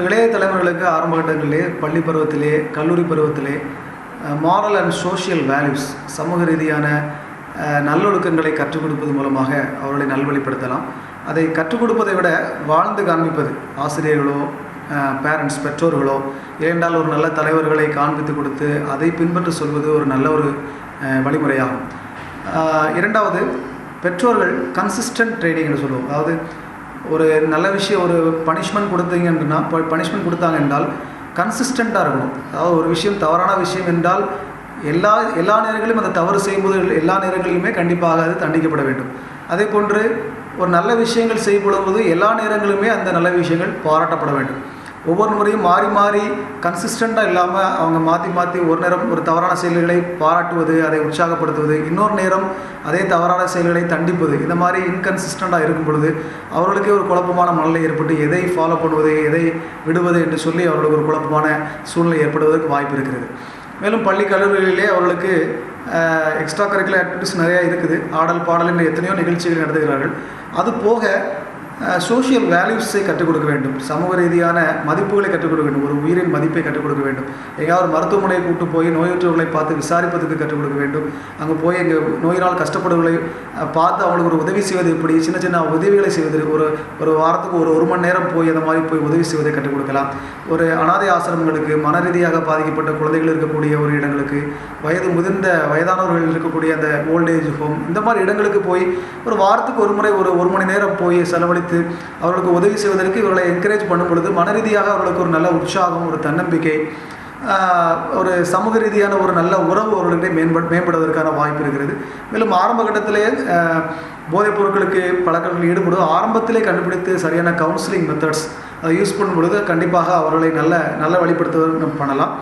இளைய தலைமுறைகளுக்கு ஆரம்ப கட்டங்களிலே பள்ளி பருவத்திலே கல்லூரி பருவத்திலே மாரல் அண்ட் சோஷியல் வேல்யூஸ் சமூக ரீதியான நல்லொழுக்கங்களை கற்றுக் கொடுப்பது மூலமாக அவர்களை நல்வழிப்படுத்தலாம். அதை கற்றுக் கொடுப்பதை விட வாழ்ந்து காண்பிப்பது ஆசிரியர்களோ பேரண்ட்ஸ் பெற்றோர்களோ ஏனென்றால் ஒரு நல்ல தலைவர்களை காண்பித்து கொடுத்து அதை பின்பற்ற சொல்வது ஒரு நல்ல ஒரு வழிமுறையாகும். இரண்டாவது, பெற்றோர்கள் கன்சிஸ்டன்ட் ட்ரைனிங் என்று சொல்லுவோம். அதாவது ஒரு நல்ல விஷயம், ஒரு பனிஷ்மெண்ட் கொடுத்தீங்கன்னா பனிஷ்மெண்ட் கொடுத்தாங்க என்றால் கன்சிஸ்டண்ட்டாக இருக்கணும். அதாவது ஒரு விஷயம் தவறான விஷயம் என்றால் எல்லா நேரங்களிலும் அந்த தவறு செய்யும்போது எல்லா நேரங்களிலுமே கண்டிப்பாக அது தண்டிக்கப்பட வேண்டும். அதே போன்று ஒரு நல்ல விஷயங்கள் செய்யப்படும்போது எல்லா நேரங்களுமே அந்த நல்ல விஷயங்கள் பாராட்டப்பட வேண்டும். ஒவ்வொரு முறையும் மாறி மாறி கன்சிஸ்டண்ட்டாக இல்லாமல் அவங்க மாற்றி ஒரு நேரம் ஒரு தவறான செயல்களை பாராட்டுவது, அதை உற்சாகப்படுத்துவது, இன்னொரு நேரம் அதே தவறான செயல்களை தண்டிப்பது, இந்த மாதிரி இன்கன்சிஸ்டண்ட்டாக இருக்கும் பொழுது அவர்களுக்கே ஒரு குழப்பமான மனநிலை ஏற்பட்டு எதை ஃபாலோ பண்ணுவது எதை விடுவது என்று சொல்லி அவர்களுக்கு ஒரு குழப்பமான சூழ்நிலை ஏற்படுவதற்கு வாய்ப்பு இருக்கிறது. மேலும் பள்ளி கல்லூரிகளிலே அவர்களுக்கு எக்ஸ்ட்ரா கரிக்குலர் ஆக்டிவிட்டிஸ் நிறையா இருக்குது. ஆடல் பாடல் என்ற எத்தனையோ நிகழ்ச்சிகள் நடத்துகிறார்கள். அது போக சோஷியல் வேல்யூஸை கற்றுக் கொடுக்க வேண்டும். சமூக ரீதியான மதிப்புகளை கற்றுக் கொடுக்க வேண்டும். ஒரு உயிரின் மதிப்பை கற்றுக் கொடுக்க வேண்டும். எங்கேயாவது ஒரு மருத்துவமனையை கூட்டு போய் நோயுற்றவர்களை பார்த்து விசாரிப்பதற்கு கற்றுக் கொடுக்க வேண்டும். அங்கே போய் எங்கள் நோயினால் கஷ்டப்படுவர்களை பார்த்து அவங்களுக்கு ஒரு உதவி செய்வது எப்படி, சின்ன சின்ன உதவிகளை செய்வது, ஒரு வாரத்துக்கு ஒரு மணி நேரம் போய் அந்த மாதிரி போய் உதவி செய்வதை கற்றுக் கொடுக்கலாம். ஒரு அனாதை ஆசிரமங்களுக்கு, மன ரீதியாக பாதிக்கப்பட்ட குழந்தைகள் இருக்கக்கூடிய ஒரு இடங்களுக்கு, வயது முதிர்ந்த வயதானவர்கள் இருக்கக்கூடிய அந்த ஓல்டேஜ் ஹோம், இந்த மாதிரி இடங்களுக்கு போய் ஒரு வாரத்துக்கு ஒரு முறை ஒரு மணி நேரம் போய் செலவழித்து அவர்களுக்கு உதவி செய்வதற்கு இவர்களை என்கரேஜ் பண்ணும் பொழுது மன ரீதியாக அவர்களுக்கு ஒரு நல்ல உற்சாகம், ஒரு தன்னம்பிக்கை, ஒரு சமூக ரீதியான ஒரு நல்ல உறவு அவர்களுக்கு மேம்படுவதற்கான வாய்ப்பு இருக்கிறது. மேலும் ஆரம்ப கட்டத்திலே போதைப் பொருட்களுக்கு பழக்கங்களில் ஈடுபடுவது ஆரம்பத்திலே கண்டுபிடித்து சரியான கவுன்சிலிங் மெத்தட்ஸ் அதை யூஸ் பண்ணும் பொழுது கண்டிப்பாக அவர்களை நல்ல வழிப்படுத்துவதற்கு பண்ணலாம்.